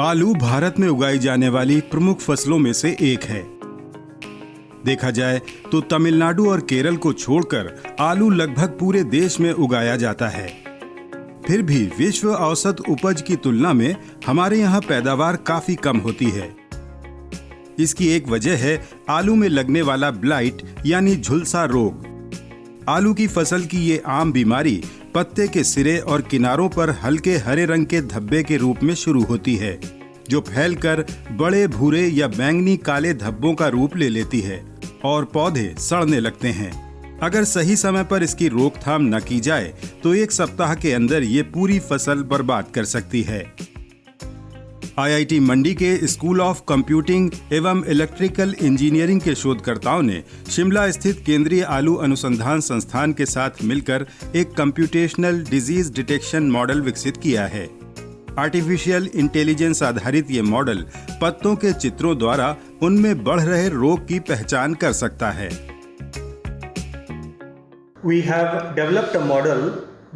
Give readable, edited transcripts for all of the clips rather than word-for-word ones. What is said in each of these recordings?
आलू भारत में उगाई जाने वाली प्रमुख फसलों में से एक है। देखा जाए तो तमिलनाडु और केरल को छोड़कर आलू लगभग पूरे देश में उगाया जाता है। फिर भी विश्व औसत उपज की तुलना में हमारे यहाँ पैदावार काफी कम होती है। इसकी एक वजह है आलू में लगने वाला ब्लाइट यानी झुलसा रोग। आलू की फसल की ये आम बीमारी पत्ते के सिरे और किनारों पर हल्के हरे रंग के धब्बे के रूप में शुरू होती है, जो फैलकर बड़े भूरे या बैंगनी काले धब्बों का रूप ले लेती है और पौधे सड़ने लगते हैं। अगर सही समय पर इसकी रोकथाम न की जाए तो एक सप्ताह के अंदर ये पूरी फसल बर्बाद कर सकती है। आईआईटी मंडी के स्कूल ऑफ कंप्यूटिंग एवं इलेक्ट्रिकल इंजीनियरिंग के शोधकर्ताओं ने शिमला स्थित केंद्रीय आलू अनुसंधान संस्थान के साथ मिलकर एक कंप्यूटेशनल डिजीज डिटेक्शन मॉडल विकसित किया है। आर्टिफिशियल इंटेलिजेंस आधारित ये मॉडल पत्तों के चित्रों द्वारा उनमें बढ़ रहे रोग की पहचान कर सकता है। We have developed a model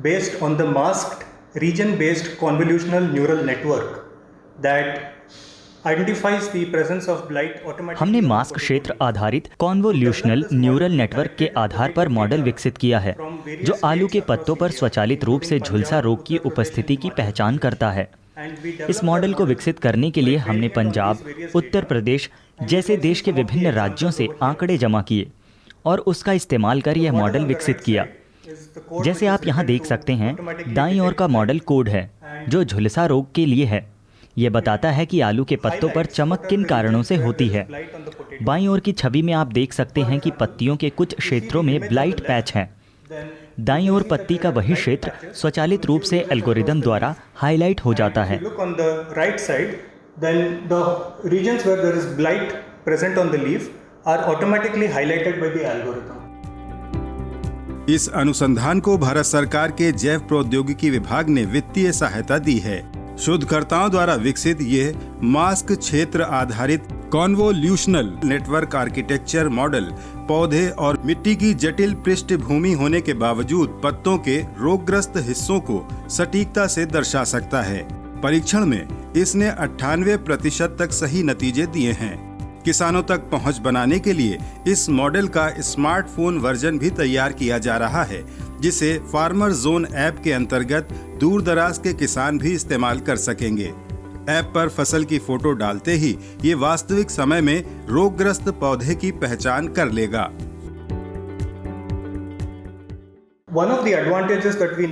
based on the masked region-based convolutional neural network that identifies the presence of blight automatically। हमने मास्क क्षेत्र आधारित कॉन्वोल्यूशनल न्यूरल नेटवर्क के आधार पर मॉडल विकसित किया है, जो आलू के पत्तों पर स्वचालित रूप से झुलसा रोग की उपस्थिति की पहचान करता है। इस मॉडल को विकसित करने के लिए हमने पंजाब, उत्तर प्रदेश जैसे देश के विभिन्न राज्यों से आंकड़े जमा किए और उसका इस्तेमाल कर यह मॉडल विकसित किया। जैसे आप यहाँ देख सकते हैं, दाईं ओर का मॉडल कोड है जो झुलसा रोग के लिए है। यह बताता है कि आलू के पत्तों पर चमक किन कारणों से होती है। बाईं ओर की छवि में आप देख सकते हैं कि पत्तियों के कुछ क्षेत्रों में ब्लाइट पैच है। दाईं ओर पत्ती का वही क्षेत्र स्वचालित रूप से एल्गोरिदम द्वारा हाईलाइट हो जाता है। इस अनुसंधान को भारत सरकार के जैव प्रौद्योगिकी विभाग ने वित्तीय सहायता दी है। शोधकर्ताओं द्वारा विकसित ये मास्क क्षेत्र आधारित कॉन्वोल्यूशनल नेटवर्क आर्किटेक्चर मॉडल पौधे और मिट्टी की जटिल पृष्ठभूमि होने के बावजूद पत्तों के रोगग्रस्त हिस्सों को सटीकता से दर्शा सकता है। परीक्षण में इसने 98% तक सही नतीजे दिए हैं। किसानों तक पहुंच बनाने के लिए इस मॉडल का स्मार्टफोन वर्जन भी तैयार किया जा रहा है, जिसे फार्मर जोन ऐप के अंतर्गत दूर दराज के किसान भी इस्तेमाल कर सकेंगे। ऐप पर फसल की फोटो डालते ही ये वास्तविक समय में रोगग्रस्त पौधे की पहचान कर लेगा।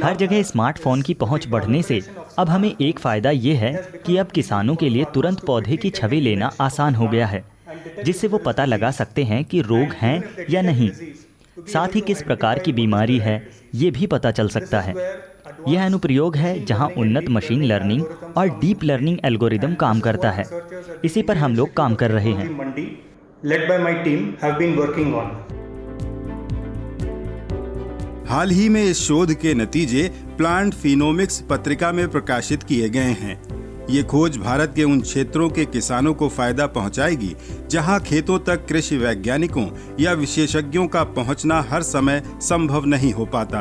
हर जगह स्मार्टफोन की पहुंच बढ़ने से अब हमें एक फायदा ये है कि अब किसानों के लिए तुरंत पौधे की छवि लेना आसान हो गया है, जिससे वो पता लगा सकते हैं कि रोग हैं या नहीं। साथ ही किस प्रकार की बीमारी है ये भी पता चल सकता है। यह अनुप्रयोग है जहां उन्नत मशीन लर्निंग और डीप लर्निंग एल्गोरिदम काम करता है। इसी पर हम लोग काम कर रहे हैं। हाल ही में इस शोध के नतीजे प्लांट फिनोमिक्स पत्रिका में प्रकाशित किए गए हैं। ये खोज भारत के उन क्षेत्रों के किसानों को फायदा पहुंचाएगी जहां खेतों तक कृषि वैज्ञानिकों या विशेषज्ञों का पहुंचना हर समय संभव नहीं हो पाता।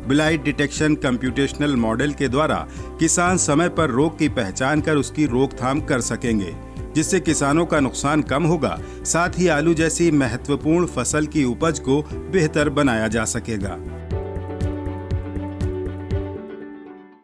ब्लाइट डिटेक्शन कंप्यूटेशनल मॉडल के द्वारा किसान समय पर रोग की पहचान कर उसकी रोकथाम कर सकेंगे, जिससे किसानों का नुकसान कम होगा। साथ ही आलू जैसी महत्वपूर्ण फसल की उपज को बेहतर बनाया जा सकेगा।